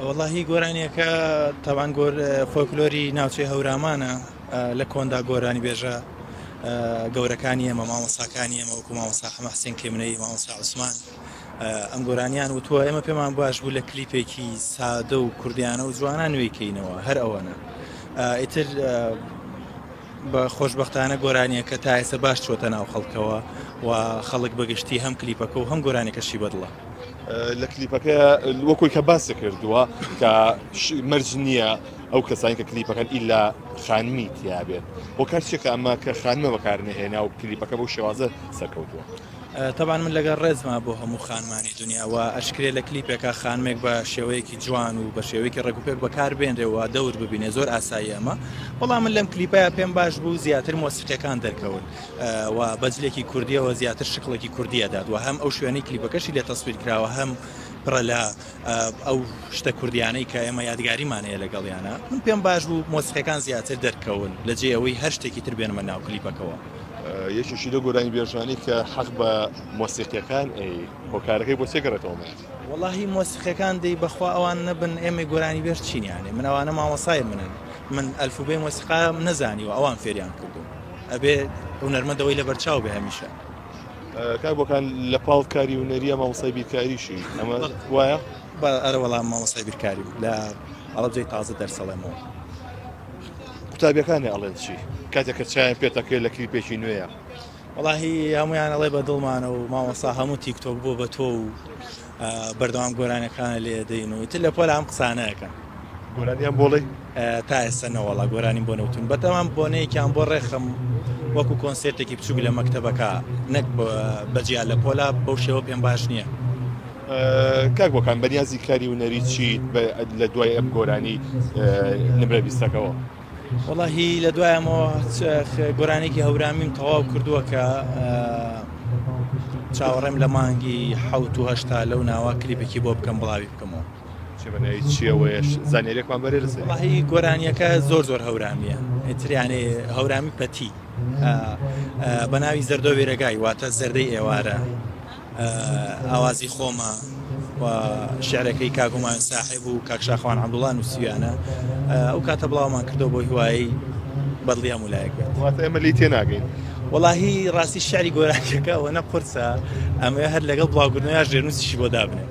والله گۆرانیەکە تاوان فۆکلۆری ناوچەی هەورامانە لە کۆندا گۆرانی بێژە گەورەکانی ئێمە مامۆساکانی ئێمە وەکو مامۆستا حەسین کێمنەی مامۆستا عوسمان ئەم گۆرانیان وتووە ئێمە پێمان باش بوو لە کلیپێکی سادە و کوردیانە و جوانان نوێکەینەوە هەر ئەوەنە ئیتر بە خۆشببختانە گۆرانیەکە تا ئێستا باش چۆتە ناو خەڵکەوە و خەڵک بەگشتی هەم کلیپەکە و هەم گۆرانێکەشی بەدڵە لە کلیپەکە وەکوی کە باسی کردووە کە مەرج نییە ئەو کەسانی کە کلیپەکەن ئیلا خانمی تیا بێت بۆ کارچێکە ئەمە کە خانمە بەکارنهێنا و کلیپەکە بۆ شێوازە سەرکەوتووە. طبعا من لەگەڵ ڕێزما بۆ هەموو خانمانی دنیا و ئەشکرێ لە کلیپێکە خانمێک بە شێوەیەکی جوان و بە شێوەیەکی ڕێگوپێک بەکار بێنرێەوە دەور ببینێ زۆر ئاسایی ئەمە بەڵام من لەم کلیپەیە پێم باش بوو زیاتر مۆسیقیەکان دەرکەون و بەجلێکی کوردیەوە زیاتر شکڵێکی کوردیەداد و هەم ئەو شوێنەی کلیپەکەشی لێ تەسویر کراوە هەم پڕە لە ئەو شتە کوردیانەی کە ئێمە یادگاریمانەیە لەگەڵیانە من پێم باش بوو مۆسیقیەکان زیاتر دەرکەون لە جێ ئەوەی هەر شتێکی تر بێنمە ناو کلیپەکەەوە. یەکێکی لە گۆرانی بێژوانی کە حەق بە مۆسیقیەکان هۆکارەکەی بۆ چێگەڕێتەوە وەڵاهی مۆسیقیەکان دەی بەخوا ئەوان نەبن ئێمە گۆرانی بێژ چینیانێ من ئەوانە مامۆسای منن من ئەلفوبەی مۆسیقا نەزانی و ئەوان فێریان کردو ئەبێ هونەرمەندەوەی لە بەرچاو بێ هەمیشە کار بۆکان لە پاڵ کاری هونەریە مامۆسای بیرکاریشی ئەمە وایە ئەرە وەڵام مامۆسای بیرکاری لە ئەڵەبجەی تازە دەرسەڵێمەوە. قوتابیەکانی ئەڵێن چی کاتێککە چایان پێتەکەی لە کلیپێکی نوێیە وەڵاهی هەمویان ئەڵێ بە دڵمانە و مامۆستا هەموو تیکتۆک بۆ بە تۆ و بەردەوام گۆرانەکانە لێ دەین و تر لە پۆل ئەم قسانەیەکەن گۆرانیان بۆڵی تا ئێستا نەوەڵا گۆرانی بۆ نەوتون بەتەمام بۆنەیەکیان بۆ ڕێخم وەکو کۆنسێرتێکی بچووک لە مەکتەبەکە نەک بەجیا لە پۆلا بەو شێوە پێم باش نییە. کاک بۆکان بەنیازی کاری هونەری چیت لە دوای ئەم گۆرانی نمرە بیستەکەەوە وەڵاهی لە دوایەمەوە گۆرانێکی هەورامیم تەواو کردووە کە چاوەڕێم لە مانگی حەوت و هەشتا لەو ناوە کلیپێکی بۆ بکەم بڵاوی بکەمەوە. چیەوەش زانێرێکمان بەرێرسێ وەڵاهی گۆرانیەکە زۆر هەورامیە ئیتریانێ هەورامی پەتی بە ناوی زەردۆ وێرەگای واتە زەردەی ئێوارە ئاوازی خۆمە و شعرەکەی کاگومان ساحب و کاکشاخوان عەبدوڵڵا نووسیویانە ئەو کاتە بڵاومان کردەوە بۆ هیوایی بەدڵی هەموو لایەک بێت. واتە ئێمە لی تێناگەین وەڵاهی ڕاستی شعری گۆرانیەکە ئەوە نە قورسە ئەمە هەر لەگەڵ بڵاوکردنەوەی ژێرنووسیشی بۆ دابنێ.